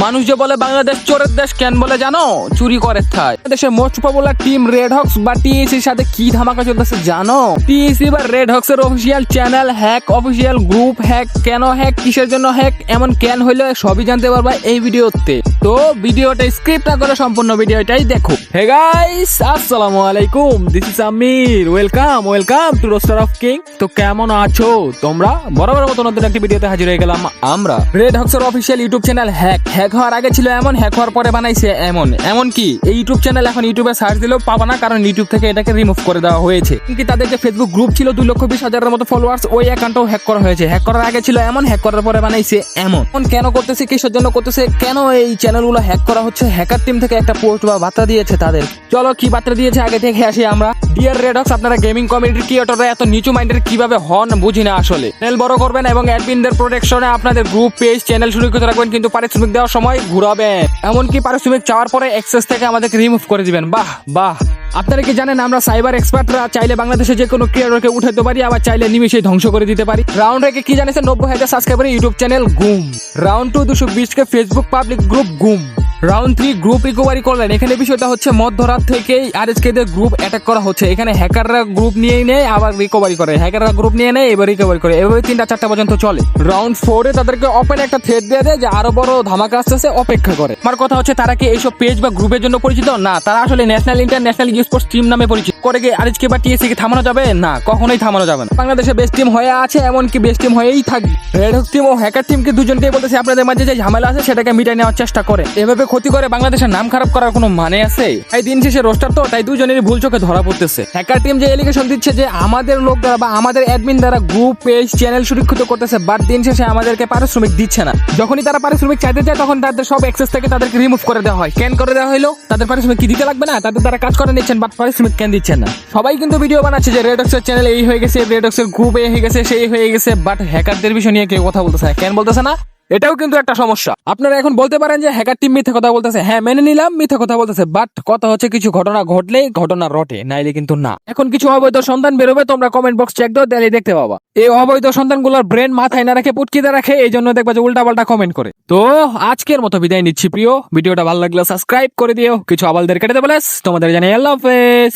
মানুষ যে বলে বাংলাদেশ চোরের দেশ, কেন বলে জানো? চুরি করে থাই। দেশের most popular team red Hawks বা টিএসির সাথে কি ধামাকা চলতেছে জানো? টিএসি বা রেড হক্স এর official channel hack, official group hack, কেন হ্যাক, কিসের জন্য হ্যাক, এমন কেন হইলো সবই জানতে পারবা এই ভিডিওতে। তো ভিডিওটা স্ক্রিপ্ট না করে সম্পূর্ণ ভিডিওটাই দেখো। হে গাইস, আসসালামু আলাইকুম, this is Amir. Welcome to roster of king. তো কেমন আছো তোমরা? বরাবর মতো নতুন একটি ভিডিওতে হাজির হয়ে গেলাম আমরা। রেড হক্স এর অফিসিয়াল ইউটিউব চ্যানেল হ্যাক হওয়ার আগে ছিল এমন, হ্যাক হওয়ার পরে বানাইছে এমন কি এই ইউটিউব চ্যানেল এখন ইউটিউবে সার্চ দিলেও পাবা না, কারণ ইউটিউব থেকে এটাকে রিমুভ করে দেওয়া হয়েছে। কিন্তু তাদের যে ফেসবুক গ্রুপ ছিল 2,20,000-এর মতো ফলোয়ার্স, ওই অ্যাকাউন্টও হ্যাক করা হয়েছে। হ্যাক করার আগে ছিল এমন, হ্যাক করার পরে বানাইছে এমন। কেন করতেছে, কিসের জন্য করতেছে, কেন এই চ্যানেলগুলো হ্যাক করা হচ্ছে? হ্যাকার টিম থেকে একটা পোস্ট বা বার্তা দিয়েছে তাদের। চলো কি বার্তা দিয়েছে আগে দেখে আসি আমরা। ডিয়ার রেড হক্স, আপনারা গেমিং কমিউনিটির ক্রিয়েটররা এত নিচু মাইন্ডের কিভাবে হন বুঝি না আসলে। চ্যানেল বড় করবেন এবং অ্যাডমিনদের প্রোটেকশনে আপনাদের গ্রুপ পেজ চ্যানেল সুরক্ষিত রাখবেন, কিন্তু পারিশ্রমিক দেওয়ার সময় ঘুরাবেন। এমনকি পারিশ্রমিক চাওয়ার পরে অ্যাক্সেস থেকে আমাদেরকে রিমুভ করে দিবেন। বাহ। আপনারা কি জানেন আমরা সাইবার এক্সপার্টরা চাইলে বাংলাদেশে যে কোনো ক্রিয়েটরকে উঠাতে পারি, আবার চাইলে নিমিশেই ধ্বংস করে দিতে পারি। রাউন্ড রেখে কি জানেন, 90,000 সাবস্ক্রাইবারের ইউটিউব চ্যানেল গুম। রাউন্ড 2 220 ফেসবুক পাবলিক গ্রুপ গুম। রাউন্ড 3 গ্রুপ রিকভারি করলেন। এখানে বিষয়টা হচ্ছে মধ্যরাত থেকেই আরএসকে দের গ্রুপ অ্যাটাক করা হচ্ছে। এখানে হ্যাকাররা গ্রুপ নিয়ে নেয়, আবার রিকভারি করে, হ্যাকাররা গ্রুপ নিয়ে নেয়, এবার রিকভারি করে, এভাবে 3টা-4টা পর্যন্ত চলে। রাউন্ড 4-এ তাদেরকে ওপেন একটা থ্রেড দিয়ে দেয় যে আরো বড় ধামাকা আসতেছে, অপেক্ষা করে। আমার কথা হচ্ছে, তারা কি এইসব পেজ বা গ্রুপের জন্য পরিচিত? না, তারা আসলে ন্যাশনাল ইন্টারন্যাশনাল স্পোর্টস টিম নামে পরিচিত। করে গিয়ে আরএসকে বা টিএসসি কে থামানো যাবে না, কখনোই থামানো যাবে না। বাংলাদেশে বেস্ট টিম হয়ে আছে, এমনকি বেস্ট টিম হয়েই থাকবে। রেড হক্স টিম ও হ্যাকার টিমকে দুজনকেই বলতেছে, আপনাদের মাঝে যে ঝামেলা আছে সেটাকে মিটাই নেওয়ার চেষ্টা করে। এভাবে ক্ষতি করে বাংলাদেশের নাম খারাপ করার কোনো মানে আছে? এই দিন শেষে রোস্টার তো, তাই দুজনেরই ভুল চোখে ধরা পড়তেছে। হ্যাকার টিম যে এলিগেশন দিচ্ছে যে আমাদের লোক দ্বারা বা আমাদের অ্যাডমিন দ্বারা গ্রুপ পেজ চ্যানেল সুরক্ষিত করতেছে, বাট দিন শেষে আমাদেরকে পারিশ্রমিক দিচ্ছে না। যখনই তারা পারিশ্রমিক চাইতে চায়, তখন তাদের সব অ্যাক্সেস থেকে তাদেরকে রিমুভ করে দেওয়া হয়। কেন করে দেওয়া হলো? তাদের পারিশ্রমিক কি দিতে লাগবে না? তাদের দ্বারা কাজ করে নিচ্ছেন, বাট পারিশ্রমিক কেন দিচ্ছেন না? সবাই কিন্তু ভিডিও বানাচ্ছে যে রেড হক্সের চ্যানেল এই হয়ে গেছে, রেড হক্সের গ্রুপ এই হয়ে গেছে, সেই হয়ে গেছে, বাট হ্যাকারদের বিষয় নিয়ে কেউ কথা বলতেছে না। কেন বলতেছে না? এটাও কিন্তু একটা সমস্যা। আপনারা এখন বলতে পারেন যে হ্যাকার টিম মিথ্যা কথা বলতেছে। হ্যাঁ, মেনে নিলাম মিথ্যা কথা বলতেছে, বাট কথা হচ্ছে কিছু ঘটনা ঘটলেই ঘটনা রটে, নাইলে কিন্তু না। এখন কিছু অবৈধ সন্তান বেরোবে, তোমরা কমেন্ট বক্স চেক দাও, তাহলে দেখতে পাবা। এই অবৈধ সন্তানগুলোর ব্রেন মাথায় না রেখে পুটকিতে রাখে, এই জন্য দেখবা যে উল্টাপাল্টা কমেন্ট করে। তো আজকের মতো বিদায় নিচ্ছি প্রিয়। ভিডিওটা ভালো লাগলে সাবস্ক্রাইব করে দিও। কিছু আবালদের কেটে দেবো, তোমাদের জানাই আল্লাহ হাফেজ।